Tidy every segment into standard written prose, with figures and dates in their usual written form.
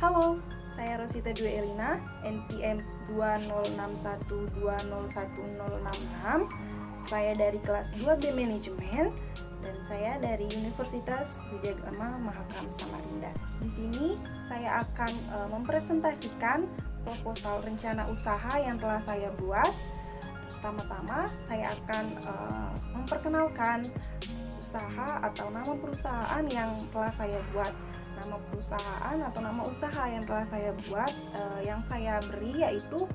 Halo, saya Rosita Dwi Elina, NPM 2061201066. Saya dari kelas 2B Manajemen dan saya dari Universitas Widyagama Mahakam Samarinda. Di sini saya akan mempresentasikan proposal rencana usaha yang telah saya buat. Pertama-tama saya akan memperkenalkan usaha atau nama perusahaan yang telah saya buat. Nama perusahaan atau nama usaha yang telah saya buat, yang saya beri yaitu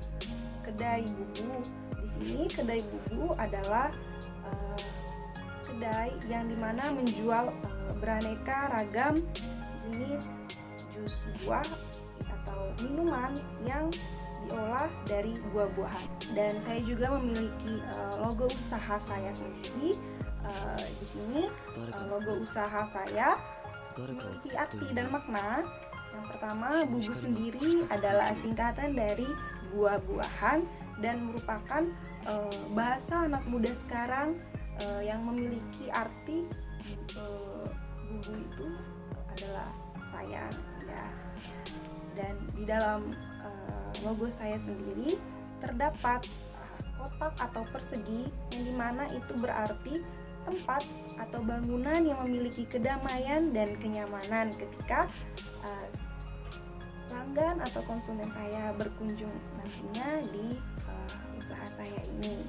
Kedai Bubu. Di sini Kedai Bubu adalah kedai yang dimana menjual beraneka ragam jenis jus buah atau minuman yang diolah dari buah-buahan. Dan saya juga memiliki logo usaha saya sendiri. Di sini logo usaha saya memiliki arti dan makna. Yang pertama, bubu sendiri adalah singkatan dari buah-buahan dan merupakan bahasa anak muda sekarang yang memiliki arti bubu itu adalah saya ya. Dan di dalam logo saya sendiri terdapat kotak atau persegi yang dimana itu berarti tempat atau bangunan yang memiliki kedamaian dan kenyamanan ketika pelanggan atau konsumen saya berkunjung nantinya di usaha saya ini.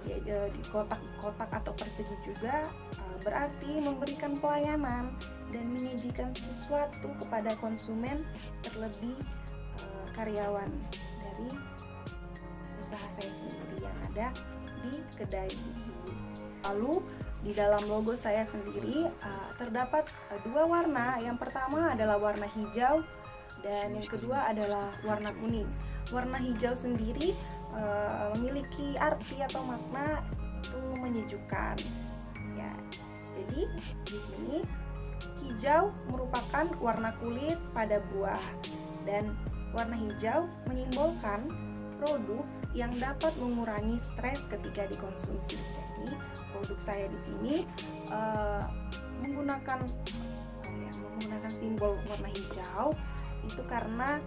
Di kotak atau persegi juga berarti memberikan pelayanan dan menyajikan sesuatu kepada konsumen, terlebih karyawan dari usaha saya sendiri yang ada di Kedai Bubu. Lalu di dalam logo saya sendiri terdapat dua warna. Yang pertama adalah warna hijau dan yang kedua adalah warna kuning. Warna hijau sendiri memiliki arti atau makna itu menyejukkan. Ya, jadi di sini hijau merupakan warna kulit pada buah dan warna hijau menyimbolkan produk yang dapat mengurangi stres ketika dikonsumsi. Jadi produk saya di sini menggunakan simbol warna hijau itu karena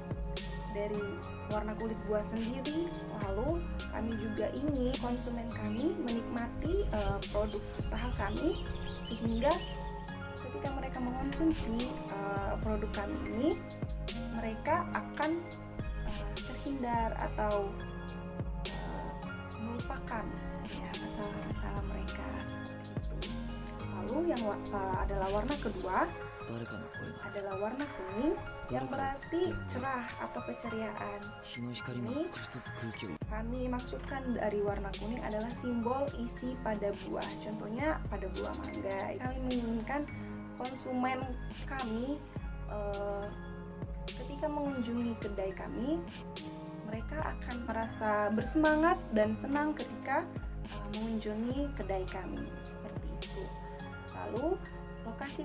dari warna kulit buah sendiri. Lalu kami juga ingin konsumen kami menikmati produk usaha kami sehingga ketika mereka mengonsumsi produk kami ini, mereka akan terhindar atau melupakan ya masalah-masalah mereka seperti itu. Lalu yang adalah warna kedua adalah warna kuning yang berarti cerah atau keceriaan. Ini kami maksudkan dari warna kuning adalah simbol isi pada buah. Contohnya pada buah mangga. Kami menginginkan konsumen kami ketika mengunjungi kedai kami, mereka akan merasa bersemangat dan senang ketika mengunjungi kedai kami seperti itu. Lalu lokasi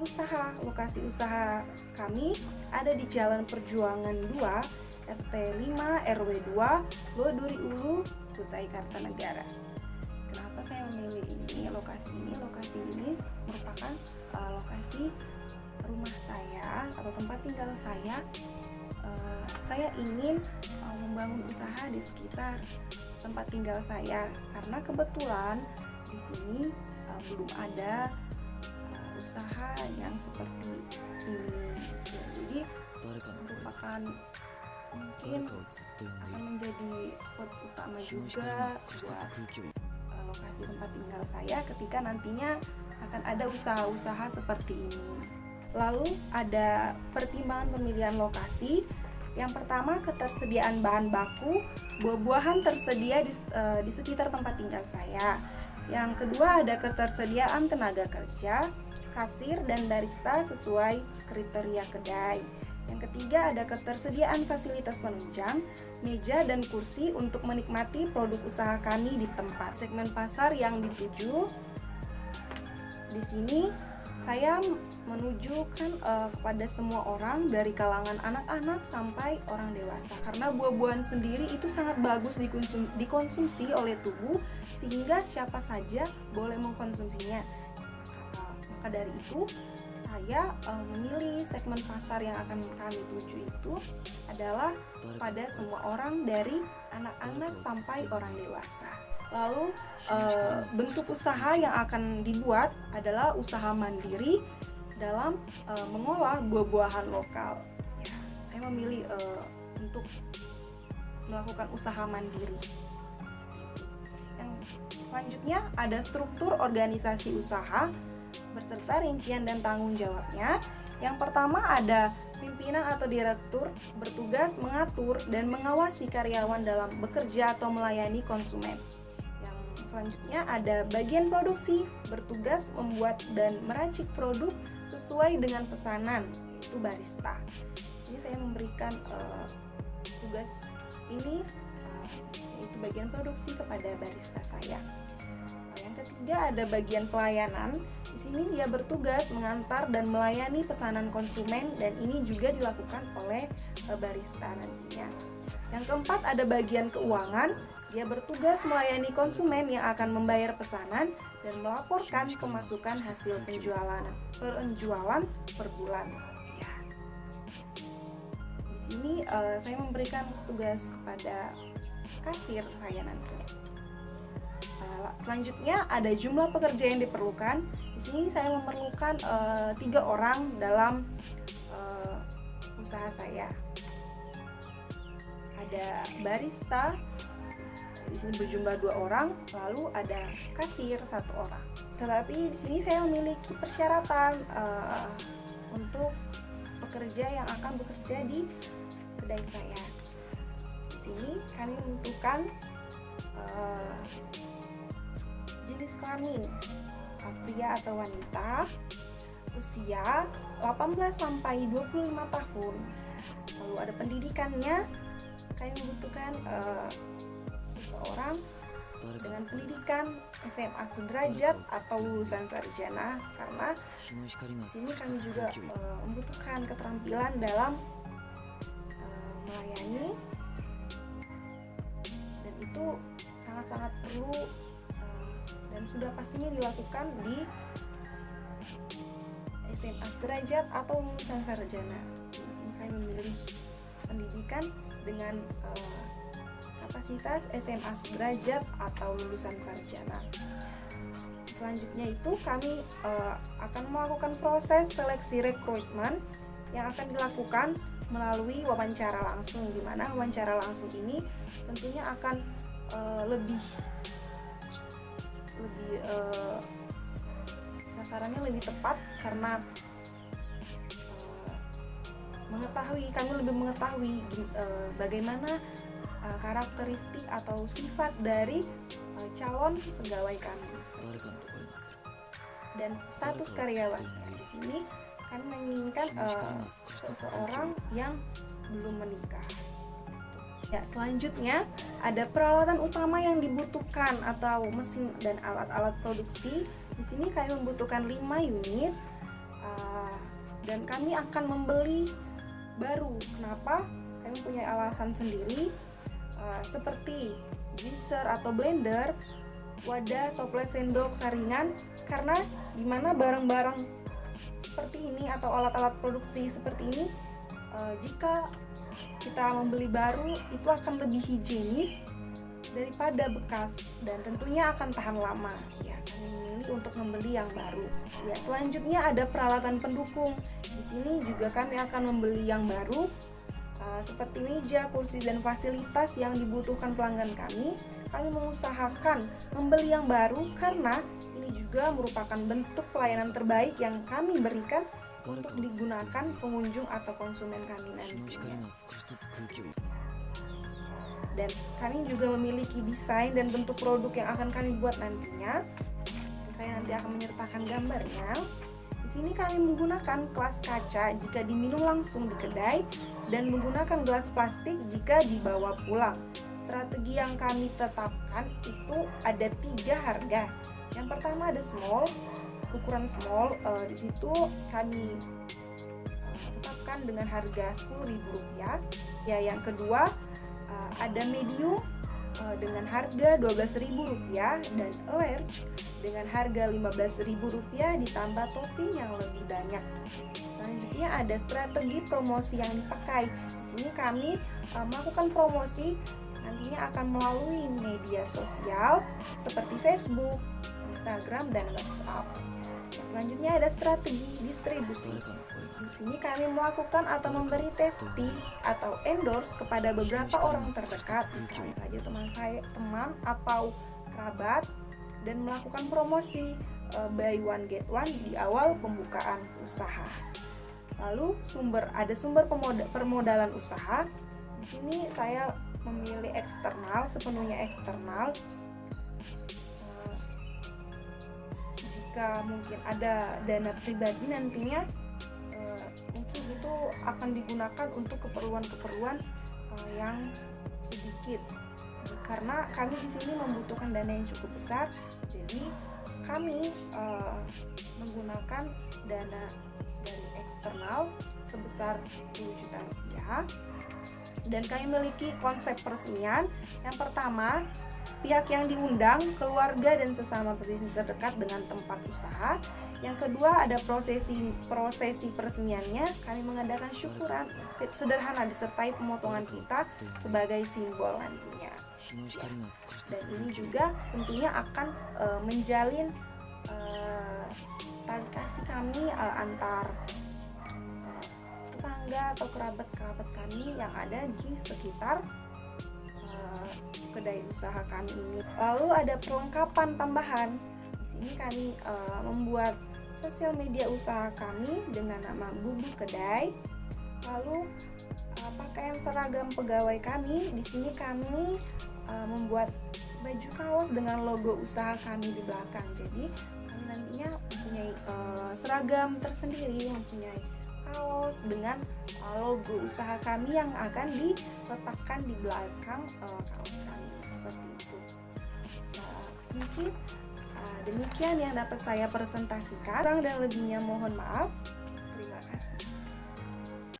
usaha kami ada di Jalan Perjuangan 2, RT 5 RW 2, Loduri Ulu, Kutai Kartanegara. Kenapa saya memilih lokasi ini merupakan lokasi rumah saya atau tempat tinggal saya. Saya ingin membangun usaha di sekitar tempat tinggal saya karena kebetulan di sini belum ada usaha yang seperti ini. Jadi merupakan mungkin akan menjadi spot utama juga buat lokasi tempat tinggal saya ketika nantinya akan ada usaha-usaha seperti ini. Lalu ada pertimbangan pemilihan lokasi. Yang pertama, ketersediaan bahan baku, buah-buahan tersedia di sekitar tempat tinggal saya. Yang kedua, ada ketersediaan tenaga kerja, kasir dan barista sesuai kriteria kedai. Yang ketiga, ada ketersediaan fasilitas penunjang, meja dan kursi untuk menikmati produk usaha kami di tempat. Segmen pasar yang dituju di sini saya menunjukkan kepada semua orang dari kalangan anak-anak sampai orang dewasa karena buah-buahan sendiri itu sangat bagus dikonsumsi oleh tubuh sehingga siapa saja boleh mengkonsumsinya. Maka dari itu saya memilih segmen pasar yang akan kami tuju itu adalah pada semua orang dari anak-anak sampai orang dewasa. Lalu bentuk usaha yang akan dibuat adalah usaha mandiri dalam mengolah buah-buahan lokal. Ya, saya memilih untuk melakukan usaha mandiri. Yang selanjutnya ada struktur organisasi usaha beserta rincian dan tanggung jawabnya. Yang pertama ada pimpinan atau direktur bertugas mengatur dan mengawasi karyawan dalam bekerja atau melayani konsumen. Yang selanjutnya ada bagian produksi bertugas membuat dan meracik produk sesuai dengan pesanan, yaitu barista. Di sini saya memberikan tugas ini yaitu bagian produksi kepada barista saya. Yang ketiga ada bagian pelayanan. Di sini dia bertugas mengantar dan melayani pesanan konsumen dan ini juga dilakukan oleh barista nantinya. Yang keempat ada bagian keuangan. Dia bertugas melayani konsumen yang akan membayar pesanan dan melaporkan pemasukan hasil penjualan per bulan. Ya. Di sini saya memberikan tugas kepada kasir saya nanti. Selanjutnya ada jumlah pekerja yang diperlukan. Di sini saya memerlukan 3 orang dalam usaha saya. Ada barista, di sini berjumlah 2 orang, lalu ada kasir 1 orang. Tetapi di sini saya memiliki persyaratan untuk pekerja yang akan bekerja di kedai saya. Di sini kami membutuhkan jenis kelamin pria atau wanita, usia 18 sampai 25 tahun. Lalu ada pendidikannya, kami membutuhkan seseorang dengan pendidikan SMA sederajat atau lulusan sarjana, karena di sini kami juga membutuhkan keterampilan dalam melayani, dan itu sangat-sangat perlu dan sudah pastinya dilakukan di SMA sederajat atau lulusan sarjana. Di sini kami memilih pendidikan dengan kapasitas SMA sederajat atau lulusan sarjana. Selanjutnya itu kami akan melakukan proses seleksi rekrutmen yang akan dilakukan melalui wawancara langsung, di mana wawancara langsung ini tentunya akan lebih sasarannya lebih tepat karena kami lebih mengetahui bagaimana karakteristik atau sifat dari calon pegawai kami dan status karyawan. Di sini kami menginginkan seseorang yang belum menikah. Ya, selanjutnya ada peralatan utama yang dibutuhkan atau mesin dan alat-alat produksi. Di sini kami membutuhkan 5 unit dan kami akan membeli baru. Kenapa? Kami punya alasan sendiri seperti juicer atau blender, wadah, toples, sendok, saringan, karena dimana barang-barang seperti ini atau alat-alat produksi seperti ini jika kita membeli baru itu akan lebih higienis daripada bekas dan tentunya akan tahan lama. Ya, kami memilih untuk membeli yang baru. Ya, selanjutnya ada peralatan pendukung. Di sini juga kami akan membeli yang baru seperti meja, kursi dan fasilitas yang dibutuhkan pelanggan kami. Kami mengusahakan membeli yang baru karena ini juga merupakan bentuk pelayanan terbaik yang kami berikan untuk digunakan pengunjung atau konsumen kami nantinya. Dan kami juga memiliki desain dan bentuk produk yang akan kami buat nantinya. Saya nanti akan menyertakan gambarnya. Di sini kami menggunakan gelas kaca jika diminum langsung di kedai dan menggunakan gelas plastik jika dibawa pulang. Strategi yang kami tetapkan itu ada 3 harga. Yang pertama ada small, ukuran small, di situ kami tetapkan dengan harga Rp10.000. Ya, yang kedua ada medium dengan harga Rp12.000 dan large dengan harga Rp15.000 ditambah topping yang lebih banyak. Selanjutnya ada strategi promosi yang dipakai. Di sini kami melakukan promosi nantinya akan melalui media sosial seperti Facebook, Instagram, dan WhatsApp. Selanjutnya ada strategi distribusi. Di sini kami melakukan atau memberi testing atau endorse kepada beberapa orang terdekat, misalnya saja teman atau kerabat, dan melakukan promosi buy one get one di awal pembukaan usaha. Lalu ada sumber permodalan usaha. Di sini saya memilih eksternal, sepenuhnya eksternal. Jika mungkin ada dana pribadi nantinya, mungkin itu akan digunakan untuk keperluan-keperluan yang sedikit. Karena kami di sini membutuhkan dana yang cukup besar, jadi kami menggunakan dana dari eksternal sebesar Rp10 juta. Dan kami memiliki konsep peresmian. Yang pertama, pihak yang diundang, keluarga dan sesama berbisnis terdekat dengan tempat usaha. Yang kedua, ada prosesi peresmiannya. Kami mengadakan syukuran sederhana disertai pemotongan pita sebagai simbol nantinya. Dan ini juga tentunya akan menjalin tali kasih kami antar tetangga atau kerabat-kerabat kami yang ada di sekitar kedai usaha kami ini. Lalu ada perlengkapan tambahan. Di sini kami membuat sosial media usaha kami dengan nama Bubuk Kedai. Lalu pakaian seragam pegawai kami. Di sini kami membuat baju kaos dengan logo usaha kami di belakang. Jadi kami nantinya mempunyai seragam tersendiri, mempunyai kaos dengan logo usaha kami yang akan diletakkan di belakang kaos kami, seperti itu. Mungkin demikian yang dapat saya presentasikan. Kurang dan lebihnya mohon maaf. Terima kasih.